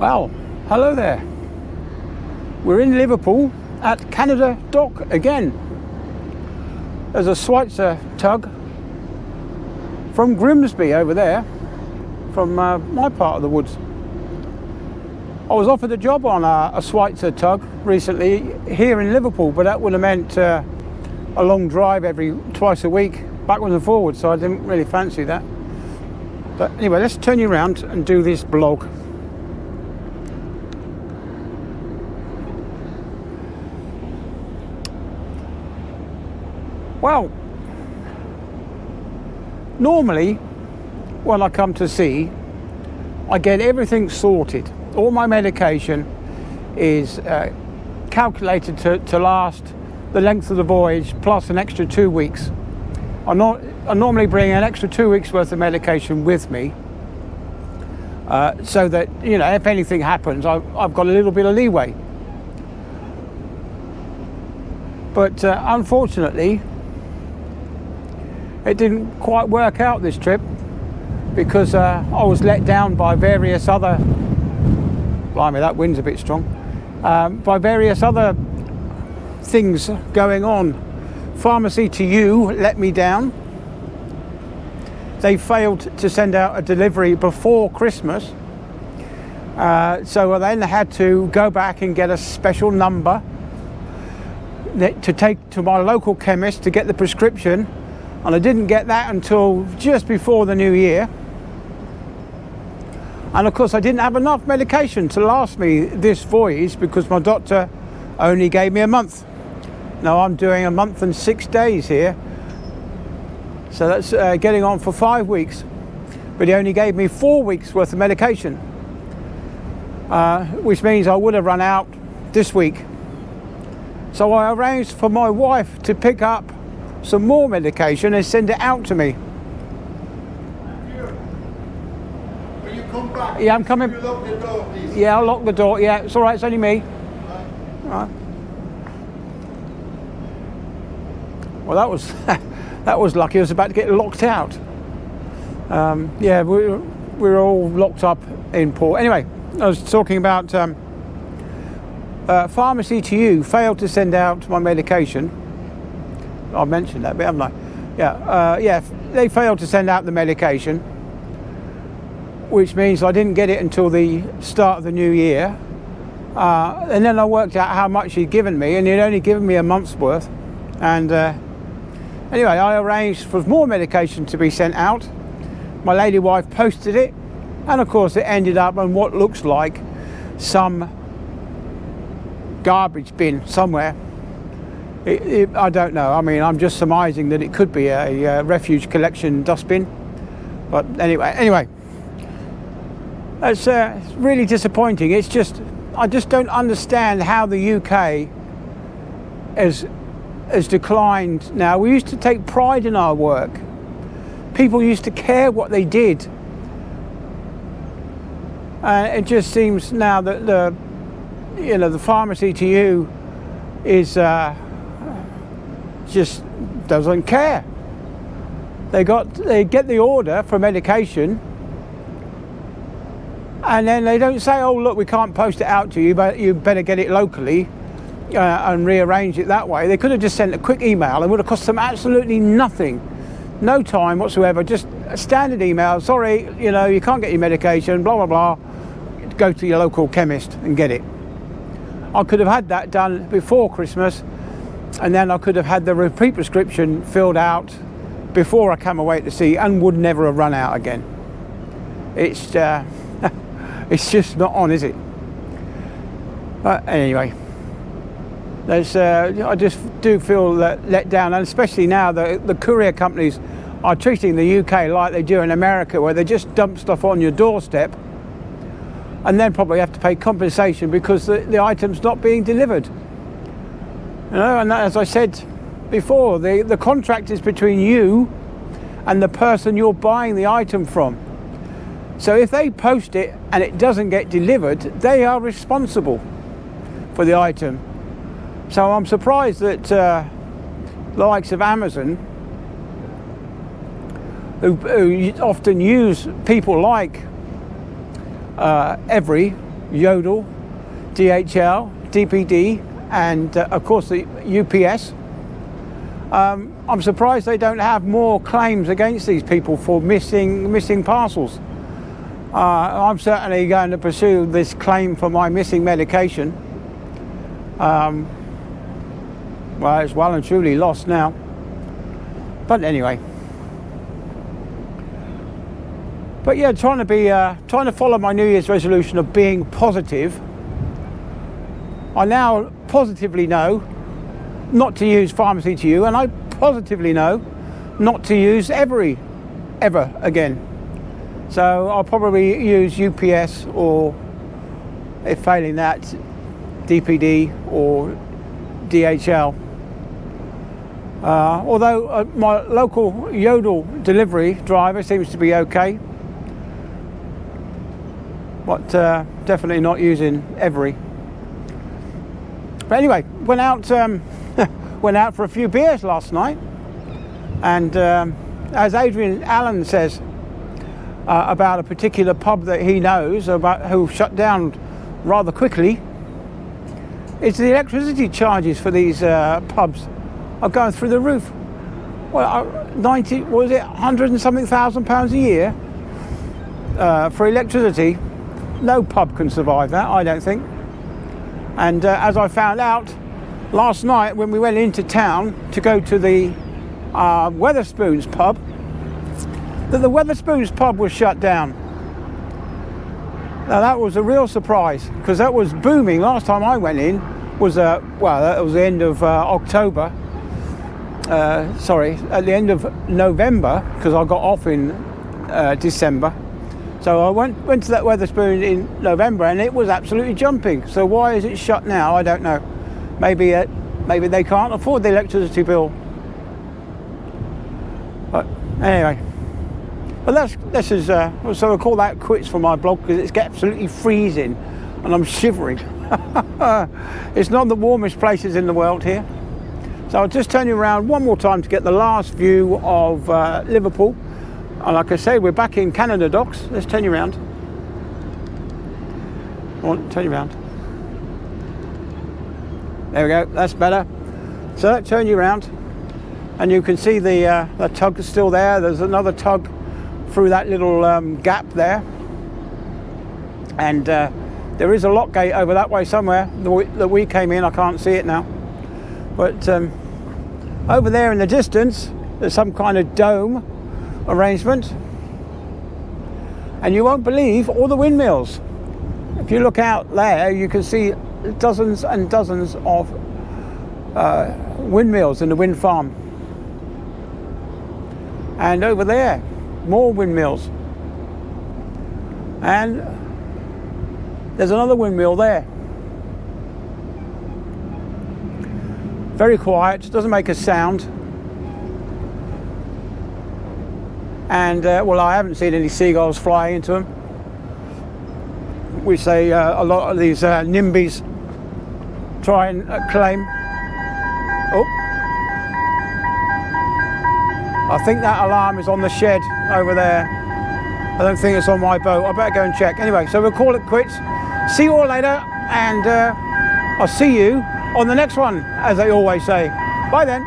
Well, hello there. We're in Liverpool at Canada Dock again. There's a Schweitzer tug from Grimsby over there, from my part of the woods. I was offered a job on a Schweitzer tug recently here in Liverpool, but that would have meant a long drive twice a week, backwards and forwards, so I didn't really fancy that. But anyway, let's turn you around and do this vlog. Well, normally when I come to sea, I get everything sorted. All my medication is calculated to last the length of the voyage plus an extra 2 weeks. I normally bring an extra 2 weeks worth of medication with me, so that, you know, if anything happens, I've got a little bit of leeway. But unfortunately, it didn't quite work out this trip, because I was let down by various other, blimey, that wind's a bit strong, by various other things going on. Pharmacy to You let me down. They failed to send out a delivery before Christmas, so I then had to go back and get a special number to take to my local chemist to get the prescription, and I didn't get that until just before the new year. And of course I didn't have enough medication to last me this voyage, because my doctor only gave me a month. Now I'm doing a month and 6 days here, so that's getting on for 5 weeks, but he only gave me 4 weeks worth of medication, which means I would have run out this week. So I arranged for my wife to pick up some more medication and send it out to me. Will you come back? Yeah, I'm coming. Will you lock the door, please? Yeah, I'll lock the door. Yeah, it's all right, it's only me. Right. Well, that was lucky. I was about to get locked out. Yeah, we're all locked up in port. Anyway, I was talking about Pharmacy to You failed to send out my medication. I mentioned that bit, haven't I? Yeah, yeah, they failed to send out the medication, which means I didn't get it until the start of the new year. And then I worked out how much he'd given me, and he'd only given me a month's worth. And anyway, I arranged for more medication to be sent out. My lady wife posted it, and of course it ended up on what looks like some garbage bin somewhere. I don't know. I mean, I'm just surmising that it could be a refuge collection dustbin. But anyway, it's really disappointing. It's just, I just don't understand how the UK has declined now. We used to take pride in our work. People used to care what they did. It just seems now that the Pharmacy to You is just doesn't care. They get the order for medication, and then they don't say, oh look, we can't post it out to you, but you better get it locally and rearrange it that way. They could have just sent a quick email. It would have cost them absolutely nothing, no time whatsoever, just a standard email. Sorry, you can't get your medication, blah blah blah, go to your local chemist and get it. I could have had that done before Christmas, and then I could have had the repeat prescription filled out before I come away to sea, and would never have run out again. It's it's just not on, is it? But anyway, I just do feel let down, and especially now the courier companies are treating the UK like they do in America, where they just dump stuff on your doorstep and then probably have to pay compensation because the item's not being delivered. And as I said before, the contract is between you and the person you're buying the item from. So if they post it and it doesn't get delivered, they are responsible for the item. So I'm surprised that the likes of Amazon, who often use people like Every Yodel, DHL, DPD, and of course the UPS. I'm surprised they don't have more claims against these people for missing parcels. I'm certainly going to pursue this claim for my missing medication. Well, it's well and truly lost now. But anyway. But yeah, trying to follow my New Year's resolution of being positive. I now positively know not to use pharmacy to you, and I positively know not to use ever again. So I'll probably use UPS, or if failing that, DPD or DHL. Although my local Yodel delivery driver seems to be okay, but definitely not using Every. But anyway, went out for a few beers last night, and as Adrian Allen says about a particular pub that he knows about, who shut down rather quickly, it's the electricity charges for these pubs are going through the roof. Well, 100 and something thousand pounds a year for electricity. No pub can survive that, I don't think. And as I found out last night when we went into town to go to the Wetherspoons pub, that the Wetherspoons pub was shut down. Now that was a real surprise, because that was booming. Last time I went in was that was the end of October. Sorry, at the end of November, because I got off in December. So I went to that Wetherspoon in November, and it was absolutely jumping. So why is it shut now? I don't know. Maybe they can't afford the electricity bill. But anyway, but this is so we'll call that quits for my blog, because it's absolutely freezing, and I'm shivering. It's not the warmest places in the world here. So I'll just turn you around one more time to get the last view of Liverpool. And like I said, we're back in Canada Docks. Let's turn you around. Turn you around. There we go, that's better. So turn you around, and you can see the tug is still there. There's another tug through that little gap there. And there is a lock gate over that way somewhere that we came in. I can't see it now. But over there in the distance, there's some kind of dome arrangement, and you won't believe all the windmills. If you look out there, you can see dozens and dozens of windmills in the wind farm, and over there more windmills, and there's another windmill there. Very quiet, doesn't make a sound. And well, I haven't seen any seagulls fly into them. We say a lot of these NIMBYs try and claim. Oh, I think that alarm is on the shed over there. I don't think it's on my boat. I better go and check. Anyway, so we'll call it quits. See you all later, and I'll see you on the next one, as they always say. Bye then.